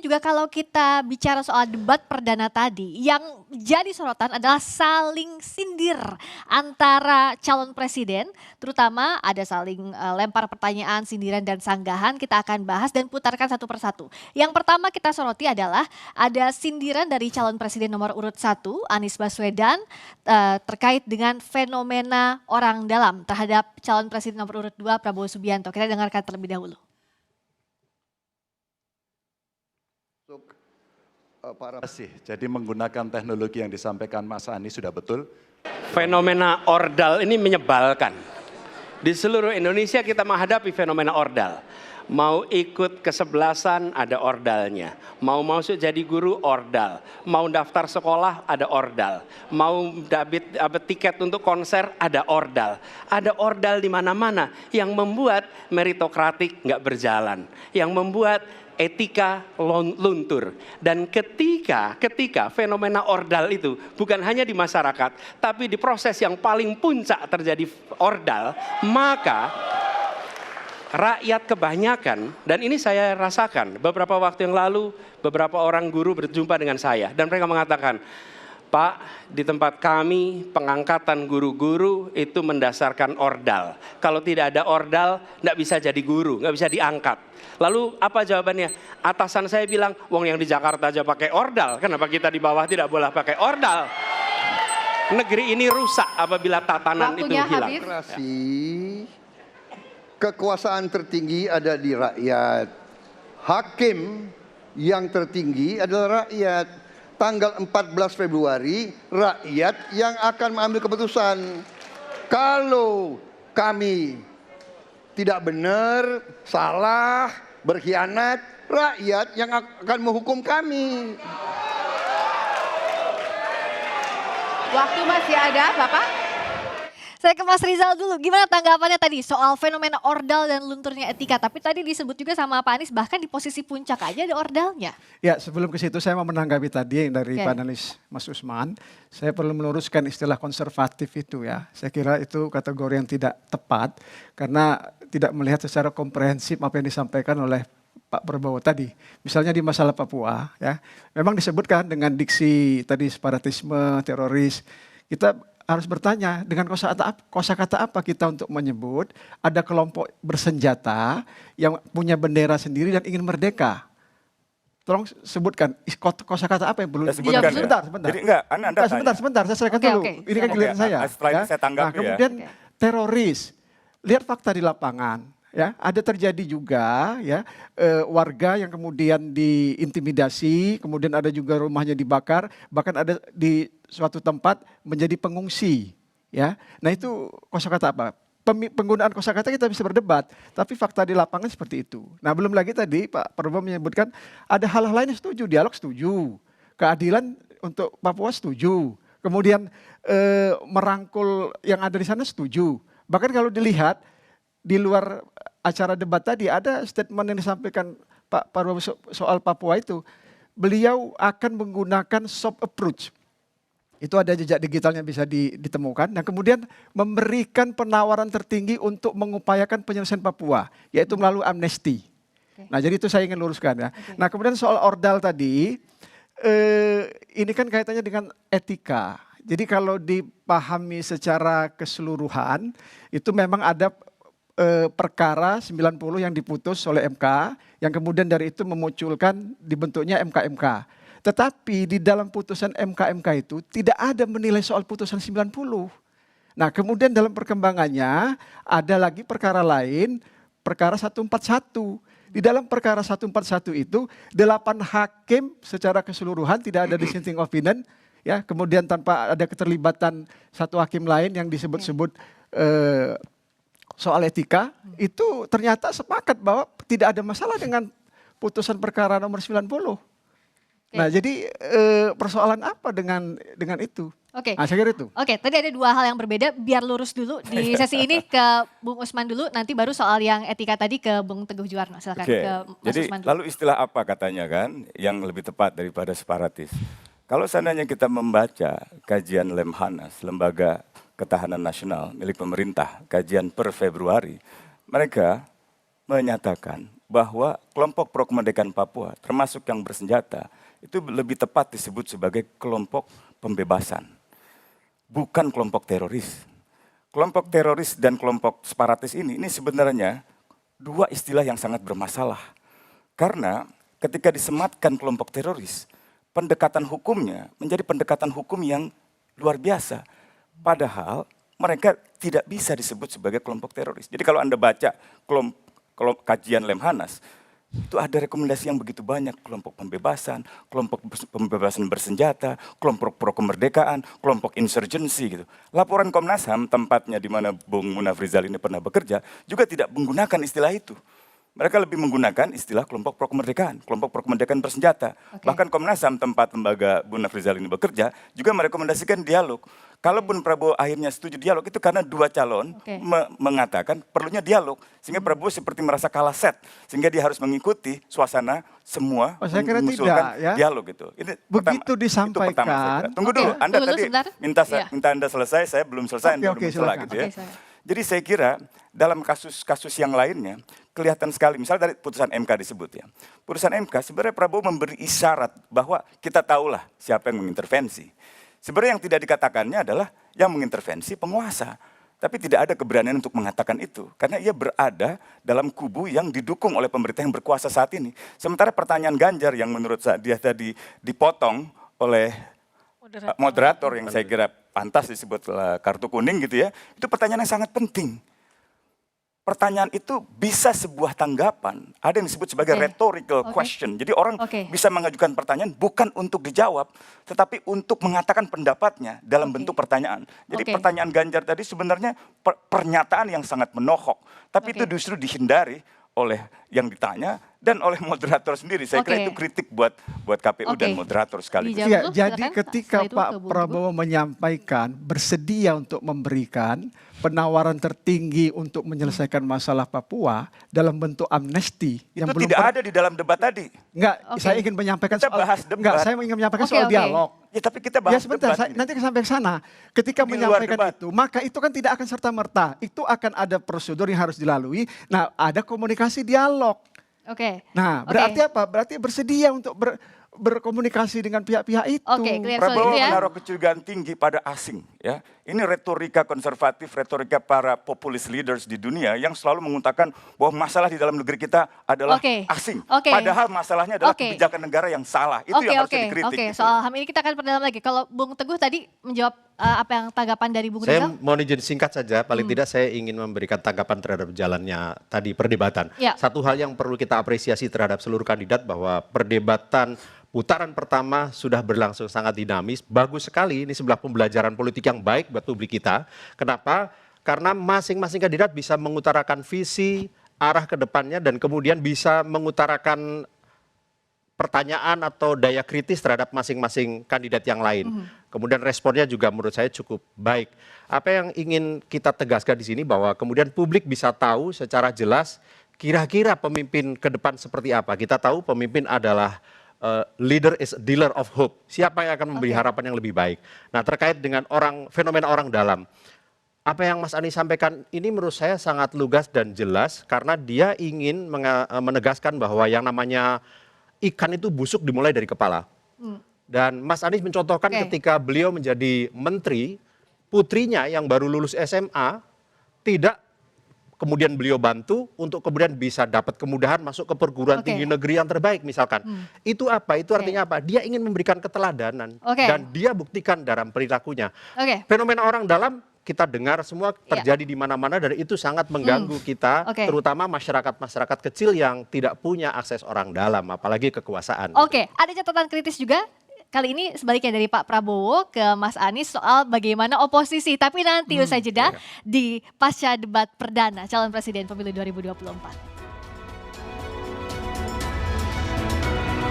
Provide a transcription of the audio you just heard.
juga kalau kita bicara soal debat perdana tadi, yang jadi sorotan adalah saling sindir antara calon presiden, terutama ada saling lempar pertanyaan, sindiran dan sanggahan. Kita akan bahas dan putarkan satu persatu. Yang pertama kita soroti adalah ada sindiran dari calon presiden nomor urut 1, Anies Baswedan, terkait dengan fenomena orang dalam terhadap calon presiden nomor urut 2, Prabowo Subianto. Kita dengarkan terlebih dahulu. Jadi menggunakan teknologi yang disampaikan Mas Anies sudah betul. Fenomena ordal ini menyebalkan. Di seluruh Indonesia kita menghadapi fenomena ordal. Mau ikut kesebelasan ada ordalnya. Mau masuk jadi guru ordal. Mau daftar sekolah ada ordal. Mau dapat tiket untuk konser ada ordal. Ada ordal di mana-mana yang membuat meritokratik nggak berjalan. Yang membuat etika luntur. Dan ketika fenomena ordal itu bukan hanya di masyarakat, tapi di proses yang paling puncak terjadi ordal, maka rakyat kebanyakan, dan ini saya rasakan beberapa waktu yang lalu, beberapa orang guru berjumpa dengan saya dan mereka mengatakan, Pak, di tempat kami pengangkatan guru-guru itu mendasarkan ordal. Kalau tidak ada ordal, nggak bisa jadi guru, nggak bisa diangkat. Lalu apa jawabannya? Atasan saya bilang, wong yang di Jakarta aja pakai ordal, kenapa kita di bawah tidak boleh pakai ordal? Negeri ini rusak apabila tatanan itu hilang. Demokrasi, kekuasaan tertinggi ada di rakyat. Hakim yang tertinggi adalah rakyat. Tanggal 14 Februari, rakyat yang akan mengambil keputusan. Kalau kami tidak benar, salah, berkhianat, rakyat yang akan menghukum kami. Waktu masih ada, Bapak. Saya ke Mas Rizal dulu, gimana tanggapannya tadi soal fenomena ordal dan lunturnya etika? Tapi tadi disebut juga sama Pak Anies, bahkan di posisi puncak aja ada ordalnya. Ya, sebelum ke situ saya mau menanggapi tadi dari panelis Mas Usman. Saya perlu meluruskan istilah konservatif itu ya. Saya kira itu kategori yang tidak tepat karena tidak melihat secara komprehensif apa yang disampaikan oleh Pak Prabowo tadi. Misalnya di masalah Papua ya. Memang disebutkan dengan diksi tadi separatisme, teroris. Kita harus bertanya dengan kosakata apa kita untuk menyebut ada kelompok bersenjata yang punya bendera sendiri dan ingin merdeka. Tolong sebutkan kosakata apa yang perlu disebutkan. Sebentar. Jadi enggak, sebentar, saya selesaikan dulu. Ini kan giliran saya. Setelah ini saya tanggapi ya. Kemudian teroris. Lihat fakta di lapangan. Ya, ada terjadi juga ya warga yang kemudian diintimidasi, kemudian ada juga rumahnya dibakar, bahkan ada di suatu tempat menjadi pengungsi. Ya, nah itu kosakata apa? Penggunaan kosakata kita bisa berdebat, tapi fakta di lapangan seperti itu. Nah belum lagi tadi Pak Prabowo menyebutkan ada hal-hal lain yang setuju, dialog setuju, keadilan untuk Papua setuju, kemudian merangkul yang ada di sana setuju. Bahkan kalau dilihat di luar acara debat tadi ada statement yang disampaikan Pak Prabowo soal Papua itu. Beliau akan menggunakan soft approach. Itu ada jejak digitalnya bisa ditemukan. Dan kemudian memberikan penawaran tertinggi untuk mengupayakan penyelesaian Papua. Yaitu melalui amnesti. Nah jadi itu saya ingin luruskan ya. Nah kemudian soal ordal tadi. Ini kan kaitannya dengan etika. Jadi kalau dipahami secara keseluruhan. Itu memang ada perkara 90 yang diputus oleh MK, yang kemudian dari itu memunculkan dibentuknya MK-MK. Tetapi di dalam putusan MK-MK itu tidak ada menilai soal putusan 90. Nah kemudian dalam perkembangannya ada lagi perkara lain, perkara 141. Di dalam perkara 141 itu 8 hakim secara keseluruhan tidak ada dissenting opinion, ya kemudian tanpa ada keterlibatan satu hakim lain yang disebut-sebut soal etika, itu ternyata sepakat bahwa tidak ada masalah dengan putusan perkara nomor 90. Nah jadi persoalan apa dengan itu? Nah, saya kira itu. Tadi ada dua hal yang berbeda, biar lurus dulu di sesi ini ke Bung Usman dulu, nanti baru soal yang etika tadi ke Bung Teguh Juwarno. Silakan ke Mas Jadi Usman dulu. lalu istilah apa katanya kan yang lebih tepat daripada separatis? Kalau seandainya kita membaca kajian Lemhanas, Lembaga Ketahanan Nasional milik pemerintah, kajian per Februari, mereka menyatakan bahwa kelompok pro kemerdekaan Papua, termasuk yang bersenjata, itu lebih tepat disebut sebagai kelompok pembebasan, bukan kelompok teroris. Kelompok teroris dan kelompok separatis ini sebenarnya dua istilah yang sangat bermasalah. Karena ketika disematkan kelompok teroris, pendekatan hukumnya menjadi pendekatan hukum yang luar biasa. Padahal mereka tidak bisa disebut sebagai kelompok teroris. Jadi kalau Anda baca kajian Lemhanas, itu ada rekomendasi yang begitu banyak. Kelompok pembebasan bersenjata, kelompok pro kemerdekaan, kelompok insurgency gitu. Laporan Komnas HAM, tempatnya di mana Bung Munaf Rizal ini pernah bekerja, juga tidak menggunakan istilah itu. Mereka lebih menggunakan istilah kelompok pro kemerdekaan bersenjata. Bahkan Komnas HAM, tempat lembaga Bu Nafrizal ini bekerja, juga merekomendasikan dialog. Kalaupun Prabowo akhirnya setuju dialog, itu karena dua calon mengatakan perlunya dialog. Sehingga Prabowo seperti merasa kalah set. Sehingga dia harus mengikuti suasana semua saya kira mengusulkan tidak, ya. dialog itu. Begitu disampaikan. Tunggu dulu, Anda tunggu tadi sebentar. minta Anda selesai, saya belum selesai, Anda belum salah gitu ya. Jadi saya kira dalam kasus-kasus yang lainnya kelihatan sekali, misalnya dari putusan MK disebut ya. Putusan MK sebenarnya Prabowo memberi isyarat bahwa kita tahulah siapa yang mengintervensi. Sebenarnya yang tidak dikatakannya adalah yang mengintervensi penguasa. Tapi tidak ada keberanian untuk mengatakan itu. Karena ia berada dalam kubu yang didukung oleh pemerintah yang berkuasa saat ini. Sementara pertanyaan Ganjar yang menurut dia tadi dipotong oleh moderator yang saya kira pantas disebut kartu kuning gitu ya. Itu pertanyaan yang sangat penting. Pertanyaan itu bisa sebuah tanggapan. Ada yang disebut sebagai rhetorical question. Jadi orang bisa mengajukan pertanyaan bukan untuk dijawab, tetapi untuk mengatakan pendapatnya dalam bentuk pertanyaan. Jadi pertanyaan Ganjar tadi sebenarnya pernyataan yang sangat menohok. Tapi itu justru dihindari oleh yang ditanya dan oleh moderator sendiri. Saya kira itu kritik buat KPU dan moderator sekaligus. Ya, jadi ketika Pak Prabowo menyampaikan bersedia untuk memberikan penawaran tertinggi untuk menyelesaikan masalah Papua dalam bentuk amnesti yang itu belum tidak ada di dalam debat tadi. Enggak, saya ingin menyampaikan kita bahas debat. Enggak, saya ingin menyampaikan soal dialog. Ya tapi kita bahas sebentar, debat. nanti sampai ke sana. Ketika di luar menyampaikan itu, maka itu kan tidak akan serta-merta. Itu akan ada prosedur yang harus dilalui. Nah, ada komunikasi dialog. Nah, berarti apa? Berarti bersedia untuk berkomunikasi dengan pihak-pihak itu. Prabowo menaruh kecurigaan tinggi pada asing. Ya, ini retorika konservatif, retorika para populis leaders di dunia yang selalu mengutakan bahwa masalah di dalam negeri kita adalah asing. Padahal masalahnya adalah kebijakan negara yang salah. Itu yang harus dikritik. Soal HAM ini kita akan perdalam lagi. Kalau Bung Teguh tadi menjawab apa yang tanggapan dari Bung Rizal? Saya mohon izin singkat saja, paling tidak saya ingin memberikan tanggapan terhadap jalannya tadi perdebatan. Satu hal yang perlu kita apresiasi terhadap seluruh kandidat bahwa perdebatan putaran pertama sudah berlangsung sangat dinamis, bagus sekali, ini sebuah pembelajaran politik yang baik buat publik kita. Kenapa? Karena masing-masing kandidat bisa mengutarakan visi, arah ke depannya, dan kemudian bisa mengutarakan pertanyaan atau daya kritis terhadap masing-masing kandidat yang lain. Kemudian responnya juga menurut saya cukup baik. Apa yang ingin kita tegaskan di sini bahwa kemudian publik bisa tahu secara jelas kira-kira pemimpin ke depan seperti apa. Kita tahu pemimpin adalah leader is a dealer of hope. Siapa yang akan memberi harapan yang lebih baik. Nah, terkait dengan fenomena orang dalam. Apa yang Mas Anies sampaikan ini menurut saya sangat lugas dan jelas karena dia ingin menegaskan bahwa yang namanya ikan itu busuk dimulai dari kepala. Dan Mas Anies mencontohkan ketika beliau menjadi menteri, putrinya yang baru lulus SMA tidak kemudian beliau bantu untuk kemudian bisa dapat kemudahan masuk ke perguruan tinggi negeri yang terbaik misalkan. Itu apa? Itu artinya apa? Dia ingin memberikan keteladanan dan dia buktikan dalam perilakunya. Fenomena orang dalam kita dengar semua terjadi di mana-mana dan itu sangat mengganggu kita, terutama masyarakat-masyarakat kecil yang tidak punya akses orang dalam, apalagi kekuasaan. Ada catatan kritis juga. Kali ini sebaliknya dari Pak Prabowo ke Mas Anies soal bagaimana oposisi. Tapi nanti usai jeda di pasca debat perdana calon presiden pemilu 2024.